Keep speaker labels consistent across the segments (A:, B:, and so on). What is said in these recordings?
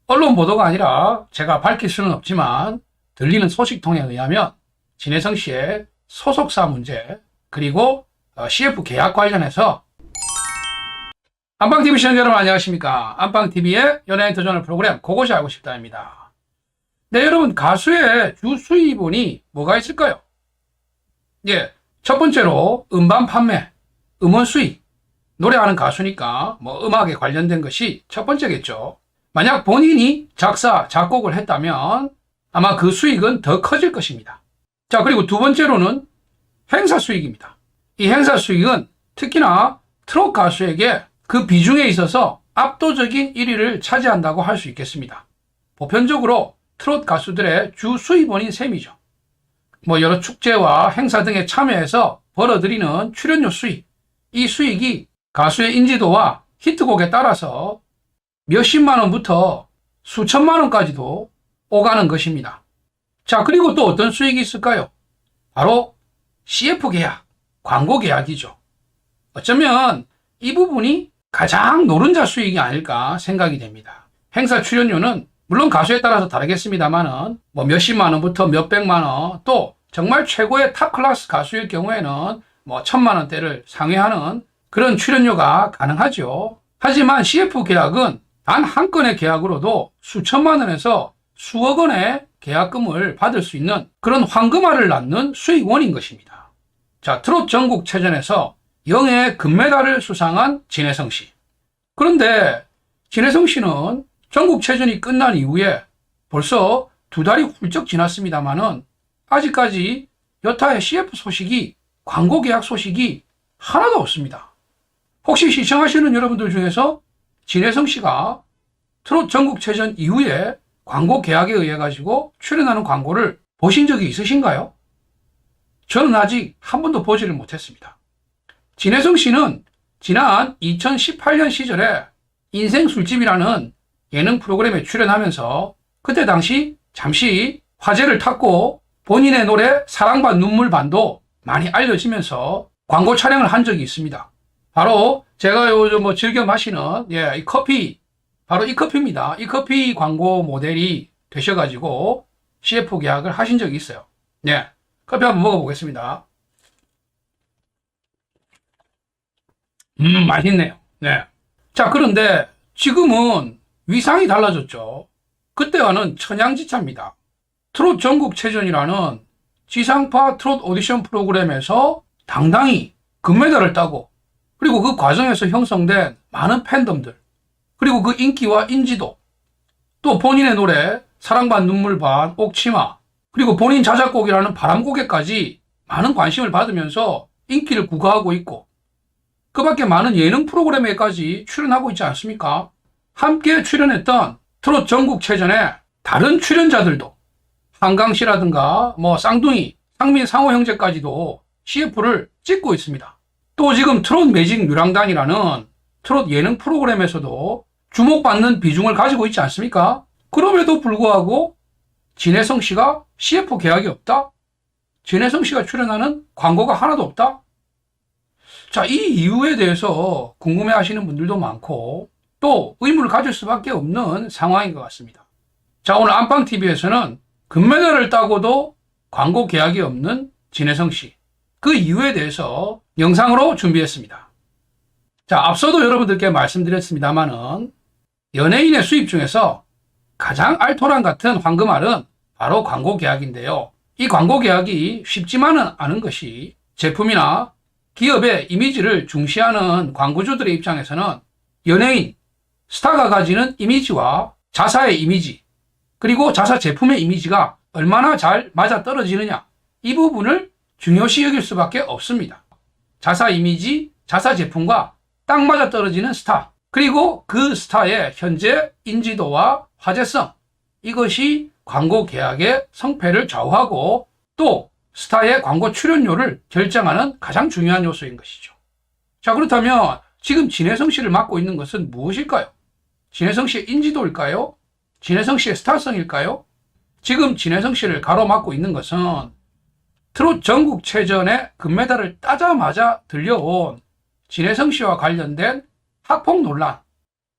A: 언론 보도가 아니라 제가 밝힐 수는 없지만 들리는 소식통에 의하면 진혜성 씨의 소속사 문제 그리고 CF 계약 관련해서 안방TV 시청자 여러분 안녕하십니까. 안방TV의 연예인 도전을 프로그램 그것이 알고 싶다입니다. 네, 여러분, 가수의 주 수입원이 뭐가 있을까요? 예, 첫 번째로 음반 판매, 음원 수익. 노래하는 가수니까 음악에 관련된 것이 첫 번째겠죠. 만약 본인이 작사, 작곡을 했다면 아마 그 수익은 더 커질 것입니다. 자, 그리고 두 번째로는 행사 수익입니다. 이 행사 수익은 특히나 트롯 가수에게 그 비중에 있어서 압도적인 1위를 차지한다고 할 수 있겠습니다. 보편적으로 트롯 가수들의 주 수입원인 셈이죠. 여러 축제와 행사 등에 참여해서 벌어들이는 출연료 수익, 이 수익이 가수의 인지도와 히트곡에 따라서 몇십만 원부터 수천만 원까지도 오가는 것입니다. 자, 그리고 또 어떤 수익이 있을까요? 바로 CF 계약, 광고 계약이죠. 어쩌면 이 부분이 가장 노른자 수익이 아닐까 생각이 됩니다. 행사 출연료는 물론 가수에 따라서 다르겠습니다만은 몇십만 원부터 몇백만 원, 또 정말 최고의 탑 클래스 가수일 경우에는 1,000만 원대를 상회하는 그런 출연료가 가능하죠. 하지만 CF 계약은 단 한 건의 계약으로도 수천만 원에서 수억 원의 계약금을 받을 수 있는 그런 황금알을 낳는 수익원인 것입니다. 자, 트롯 전국체전에서 영예의 금메달을 수상한 진혜성 씨. 그런데 진혜성 씨는 전국체전이 끝난 이후에 벌써 2달이 훌쩍 지났습니다만은 아직까지 여타의 CF 소식이, 광고 계약 소식이 하나도 없습니다. 혹시 시청하시는 여러분들 중에서 진혜성 씨가 트롯 전국체전 이후에 광고 계약에 의해 가지고 출연하는 광고를 보신 적이 있으신가요? 저는 아직 한 번도 보지를 못했습니다. 진혜성 씨는 지난 2018년 시절에 인생 술집이라는 예능 프로그램에 출연하면서 그때 당시 잠시 화제를 탔고 본인의 노래 사랑반 눈물반도 많이 알려지면서 광고 촬영을 한 적이 있습니다. 바로 제가 요즘 즐겨 마시는 이 커피, 바로 이 커피입니다. 이 커피 광고 모델이 되셔가지고 CF 계약을 하신 적이 있어요. 네, 커피 한번 먹어보겠습니다. 맛있네요. 네. 자, 그런데 지금은 위상이 달라졌죠. 그때와는 천양지차입니다. 트롯 전국체전이라는 지상파 트롯 오디션 프로그램에서 당당히 금메달을 따고, 그리고 그 과정에서 형성된 많은 팬덤들, 그리고 그 인기와 인지도, 또 본인의 노래 사랑반 눈물반, 옥치마, 그리고 본인 자작곡이라는 바람고개까지 많은 관심을 받으면서 인기를 구가하고 있고, 그 밖에 많은 예능 프로그램에까지 출연하고 있지 않습니까? 함께 출연했던 트롯 전국체전의 다른 출연자들도 한강씨라든가 쌍둥이, 상민, 상호 형제까지도 CF를 찍고 있습니다. 또 지금 트롯 매직 유랑단이라는 트롯 예능 프로그램에서도 주목받는 비중을 가지고 있지 않습니까? 그럼에도 불구하고 진혜성 씨가 CF 계약이 없다? 진혜성 씨가 출연하는 광고가 하나도 없다? 자, 이 이유에 대해서 궁금해 하시는 분들도 많고 또 의문을 가질 수밖에 없는 상황인 것 같습니다. 자, 오늘 안방TV에서는 금메달을 따고도 광고 계약이 없는 진혜성 씨, 그 이유에 대해서 영상으로 준비했습니다. 자, 앞서도 여러분들께 말씀드렸습니다만은 연예인의 수입 중에서 가장 알토란 같은 황금알은 바로 광고 계약인데요. 이 광고 계약이 쉽지만은 않은 것이 제품이나 기업의 이미지를 중시하는 광고주들의 입장에서는 연예인, 스타가 가지는 이미지와 자사의 이미지, 그리고 자사 제품의 이미지가 얼마나 잘 맞아떨어지느냐, 이 부분을 중요시 여길 수밖에 없습니다. 자사 이미지, 자사 제품과 딱 맞아떨어지는 스타, 그리고 그 스타의 현재 인지도와 화제성, 이것이 광고 계약의 성패를 좌우하고 또 스타의 광고 출연료를 결정하는 가장 중요한 요소인 것이죠. 자, 그렇다면 지금 진혜성 씨를 맡고 있는 것은 무엇일까요? 진혜성 씨의 인지도일까요? 진혜성 씨의 스타성일까요? 지금 진혜성 씨를 가로막고 있는 것은 트롯 전국체전에 금메달을 따자마자 들려온 진혜성 씨와 관련된 학폭 논란,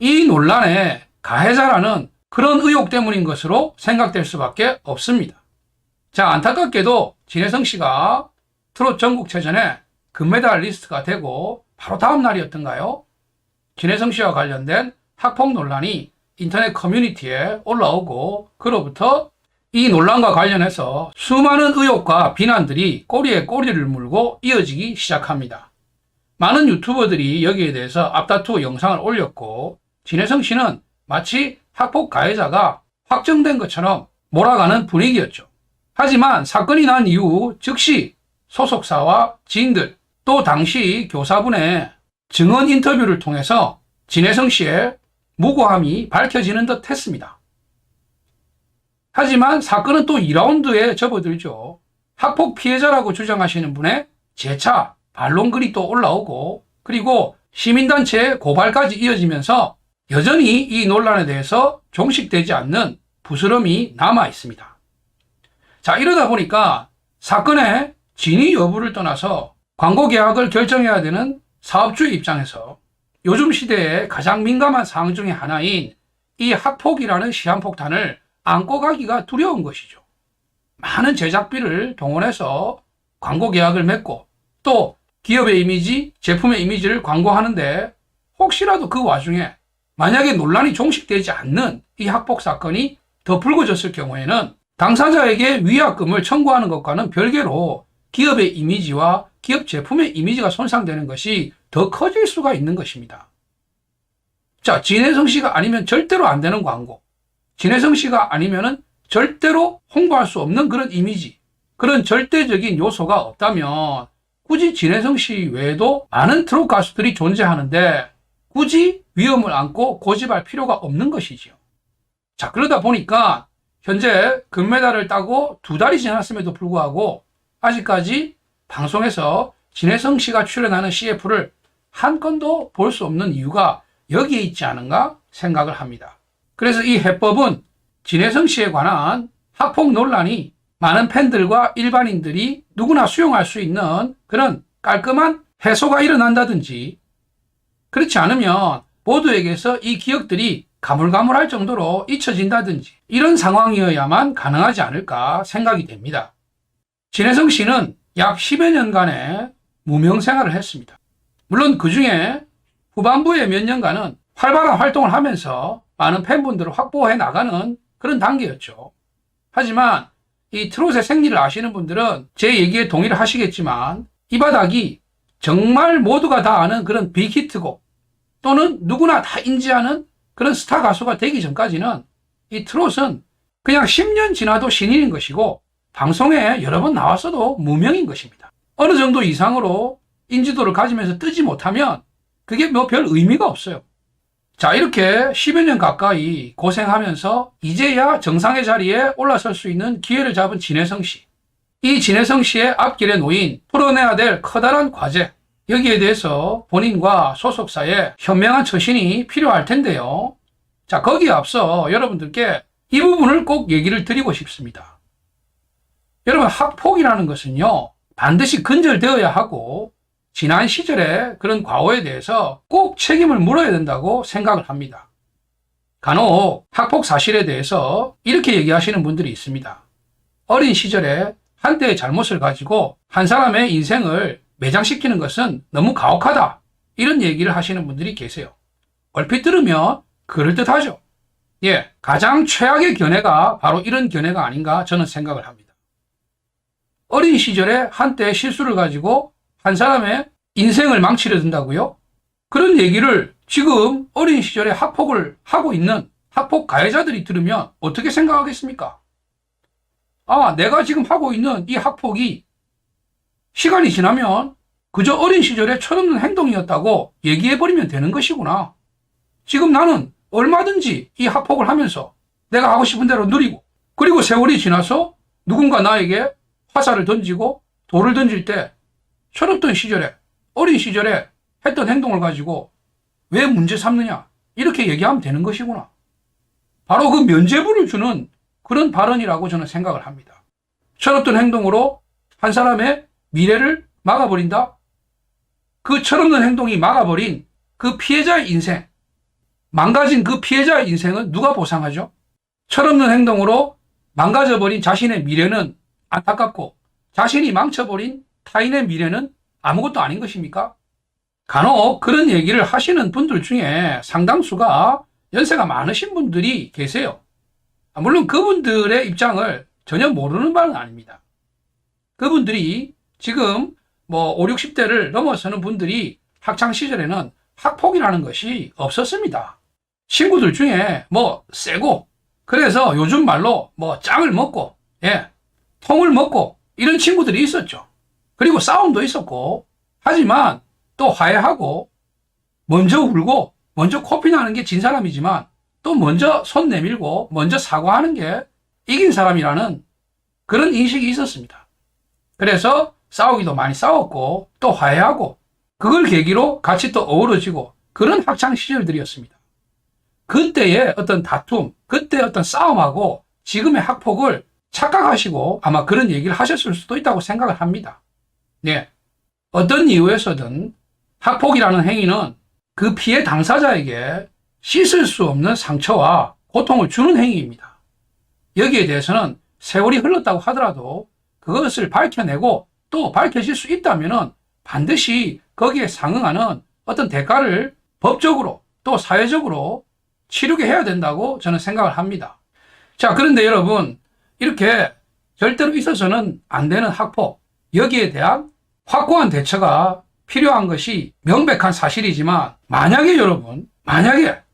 A: 이 논란의 가해자라는 그런 의혹 때문인 것으로 생각될 수밖에 없습니다. 자, 안타깝게도 진혜성 씨가 트롯 전국체전에 금메달리스트가 되고 바로 다음 날이었던가요? 진혜성 씨와 관련된 학폭 논란이 인터넷 커뮤니티에 올라오고 그로부터 이 논란과 관련해서 수많은 의혹과 비난들이 꼬리에 꼬리를 물고 이어지기 시작합니다. 많은 유튜버들이 여기에 대해서 앞다투어 영상을 올렸고 진혜성 씨는 마치 학폭 가해자가 확정된 것처럼 몰아가는 분위기였죠. 하지만 사건이 난 이후 즉시 소속사와 지인들 또 당시 교사분의 증언 인터뷰를 통해서 진혜성 씨의 무고함이 밝혀지는 듯 했습니다. 하지만 사건은 또 2라운드에 접어들죠. 학폭 피해자라고 주장하시는 분의 재차 반론글이 또 올라오고 그리고 시민단체의 고발까지 이어지면서 여전히 이 논란에 대해서 종식되지 않는 부스럼이 남아 있습니다. 자, 이러다 보니까 사건의 진위 여부를 떠나서 광고 계약을 결정해야 되는 사업주의 입장에서 요즘 시대에 가장 민감한 사항 중에 하나인 이 학폭이라는 시한폭탄을 안고 가기가 두려운 것이죠. 많은 제작비를 동원해서 광고 계약을 맺고 또 기업의 이미지, 제품의 이미지를 광고하는데 혹시라도 그 와중에 만약에 논란이 종식되지 않는 이 학폭 사건이 더 불거졌을 경우에는 당사자에게 위약금을 청구하는 것과는 별개로 기업의 이미지와 기업 제품의 이미지가 손상되는 것이 더 커질 수가 있는 것입니다. 자, 진혜성 씨가 아니면 절대로 안 되는 광고, 진혜성 씨가 아니면은 절대로 홍보할 수 없는 그런 이미지, 그런 절대적인 요소가 없다면 굳이 진혜성 씨 외에도 많은 트롯 가수들이 존재하는데 굳이 위험을 안고 고집할 필요가 없는 것이지요. 자, 그러다 보니까 현재 금메달을 따고 2달이 지났음에도 불구하고 아직까지 방송에서 진혜성 씨가 출연하는 CF를 한 건도 볼 수 없는 이유가 여기에 있지 않은가 생각을 합니다. 그래서 이 해법은 진혜성 씨에 관한 학폭 논란이 많은 팬들과 일반인들이 누구나 수용할 수 있는 그런 깔끔한 해소가 일어난다든지 그렇지 않으면 모두에게서 이 기억들이 가물가물할 정도로 잊혀진다든지 이런 상황이어야만 가능하지 않을까 생각이 됩니다. 진혜성 씨는 약 10여 년간의 무명 생활을 했습니다. 물론 그 중에 후반부의 몇 년간은 활발한 활동을 하면서 많은 팬분들을 확보해 나가는 그런 단계였죠. 하지만 이 트롯의 생리를 아시는 분들은 제 얘기에 동의를 하시겠지만 이 바닥이 정말 모두가 다 아는 그런 빅히트곡 또는 누구나 다 인지하는 그런 스타 가수가 되기 전까지는 이 트롯은 그냥 10년 지나도 신인인 것이고 방송에 여러 번 나왔어도 무명인 것입니다. 어느 정도 이상으로 인지도를 가지면서 뜨지 못하면 그게 뭐 별 의미가 없어요. 자, 이렇게 10여 년 가까이 고생하면서 이제야 정상의 자리에 올라설 수 있는 기회를 잡은 진혜성 씨. 이 진혜성 씨의 앞길에 놓인 풀어내야 될 커다란 과제, 여기에 대해서 본인과 소속사의 현명한 처신이 필요할 텐데요. 자, 거기에 앞서 여러분들께 이 부분을 꼭 얘기를 드리고 싶습니다. 여러분, 학폭이라는 것은요, 반드시 근절되어야 하고 지난 시절의 그런 과오에 대해서 꼭 책임을 물어야 된다고 생각을 합니다. 간혹 학폭 사실에 대해서 이렇게 얘기하시는 분들이 있습니다. 어린 시절에 한때의 잘못을 가지고 한 사람의 인생을 매장시키는 것은 너무 가혹하다. 이런 얘기를 하시는 분들이 계세요. 얼핏 들으면 그럴듯하죠. 예, 가장 최악의 견해가 바로 이런 견해가 아닌가 저는 생각을 합니다. 어린 시절에 한때의 실수를 가지고 한 사람의 인생을 망치려 든다고요? 그런 얘기를 지금 어린 시절에 학폭을 하고 있는 학폭 가해자들이 들으면 어떻게 생각하겠습니까? 아, 내가 지금 하고 있는 이 학폭이 시간이 지나면 그저 어린 시절에 철없는 행동이었다고 얘기해버리면 되는 것이구나. 지금 나는 얼마든지 이 학폭을 하면서 내가 하고 싶은 대로 누리고 그리고 세월이 지나서 누군가 나에게 화살을 던지고 돌을 던질 때 철없던 시절에 어린 시절에 했던 행동을 가지고 왜 문제 삼느냐 이렇게 얘기하면 되는 것이구나. 바로 그 면죄부를 주는 그런 발언이라고 저는 생각을 합니다. 철없던 행동으로 한 사람의 미래를 막아버린다? 그 철없는 행동이 막아버린 그 피해자의 인생, 망가진 그 피해자의 인생은 누가 보상하죠? 철없는 행동으로 망가져버린 자신의 미래는 안타깝고 자신이 망쳐버린 타인의 미래는 아무것도 아닌 것입니까? 간혹 그런 얘기를 하시는 분들 중에 상당수가 연세가 많으신 분들이 계세요. 물론 그분들의 입장을 전혀 모르는 바는 아닙니다. 그분들이 지금 5, 60대를 넘어서는 분들이 학창시절에는 학폭이라는 것이 없었습니다. 친구들 중에 세고, 그래서 요즘 말로 짱을 먹고, 통을 먹고, 이런 친구들이 있었죠. 그리고 싸움도 있었고, 하지만 또 화해하고, 먼저 울고, 먼저 코피 나는 게 진 사람이지만, 또 먼저 손 내밀고, 먼저 사과하는 게 이긴 사람이라는 그런 인식이 있었습니다. 그래서 싸우기도 많이 싸웠고, 또 화해하고, 그걸 계기로 같이 또 어우러지고, 그런 학창 시절들이었습니다. 그때의 어떤 다툼, 그때의 어떤 싸움하고 지금의 학폭을 착각하시고 아마 그런 얘기를 하셨을 수도 있다고 생각을 합니다. 네. 어떤 이유에서든 학폭이라는 행위는 그 피해 당사자에게 씻을 수 없는 상처와 고통을 주는 행위입니다. 여기에 대해서는 세월이 흘렀다고 하더라도 그것을 밝혀내고 또 밝혀질 수 있다면 반드시 거기에 상응하는 어떤 대가를 법적으로 또 사회적으로 치르게 해야 된다고 저는 생각을 합니다. 자, 그런데 여러분, 이렇게 절대로 있어서는 안 되는 학폭, 여기에 대한 확고한 대처가 필요한 것이 명백한 사실이지만, 만약에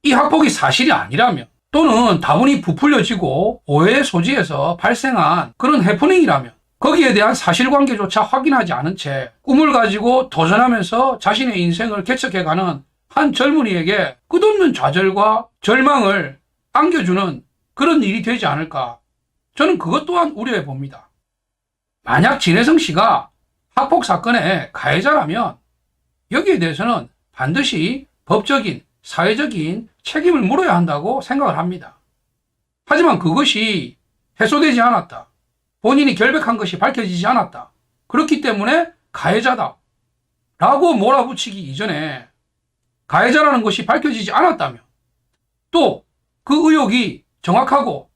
A: 이 학폭이 사실이 아니라면, 또는 다분히 부풀려지고 오해의 소지에서 발생한 그런 해프닝이라면, 거기에 대한 사실관계조차 확인하지 않은 채 꿈을 가지고 도전하면서 자신의 인생을 개척해가는 한 젊은이에게 끝없는 좌절과 절망을 안겨주는 그런 일이 되지 않을까. 저는 그것 또한 우려해 봅니다. 만약 진혜성 씨가 학폭 사건의 가해자라면 여기에 대해서는 반드시 법적인, 사회적인 책임을 물어야 한다고 생각을 합니다. 하지만 그것이 해소되지 않았다. 본인이 결백한 것이 밝혀지지 않았다. 그렇기 때문에 가해자다. 라고 몰아붙이기 이전에 가해자라는 것이 밝혀지지 않았다면, 또 그 의혹이 정확하고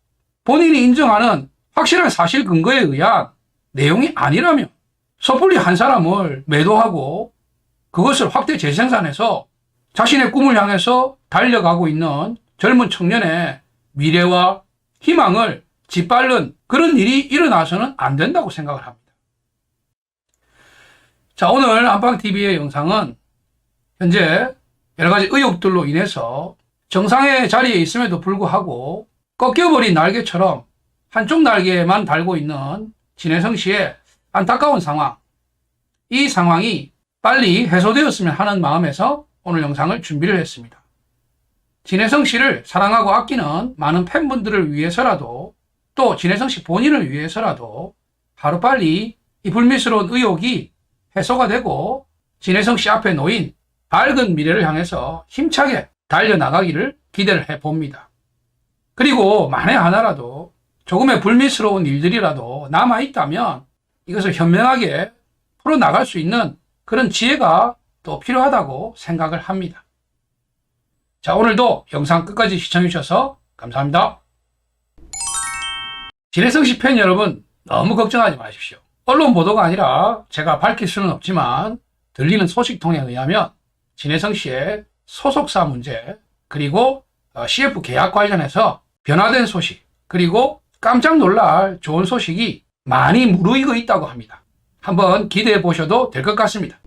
A: 본인이 인정하는 확실한 사실 근거에 의한 내용이 아니라면 섣불리 한 사람을 매도하고 그것을 확대 재생산해서 자신의 꿈을 향해서 달려가고 있는 젊은 청년의 미래와 희망을 짓밟는 그런 일이 일어나서는 안 된다고 생각을 합니다. 자, 오늘 안방TV의 영상은 현재 여러 가지 의혹들로 인해서 정상의 자리에 있음에도 불구하고 꺾여버린 날개처럼 한쪽 날개만 달고 있는 진혜성 씨의 안타까운 상황, 이 상황이 빨리 해소되었으면 하는 마음에서 오늘 영상을 준비를 했습니다. 진혜성 씨를 사랑하고 아끼는 많은 팬분들을 위해서라도, 또 진혜성 씨 본인을 위해서라도 하루빨리 이 불미스러운 의혹이 해소가 되고 진혜성 씨 앞에 놓인 밝은 미래를 향해서 힘차게 달려나가기를 기대를 해봅니다. 그리고 만에 하나라도 조금의 불미스러운 일들이라도 남아있다면 이것을 현명하게 풀어나갈 수 있는 그런 지혜가 또 필요하다고 생각을 합니다. 자, 오늘도 영상 끝까지 시청해주셔서 감사합니다. 진혜성 씨 팬 여러분, 너무 걱정하지 마십시오. 언론 보도가 아니라 제가 밝힐 수는 없지만 들리는 소식통에 의하면 진혜성 씨의 소속사 문제, 그리고 CF 계약 관련해서 변화된 소식, 그리고 깜짝 놀랄 좋은 소식이 많이 무르익어 있다고 합니다. 한번 기대해 보셔도 될 것 같습니다.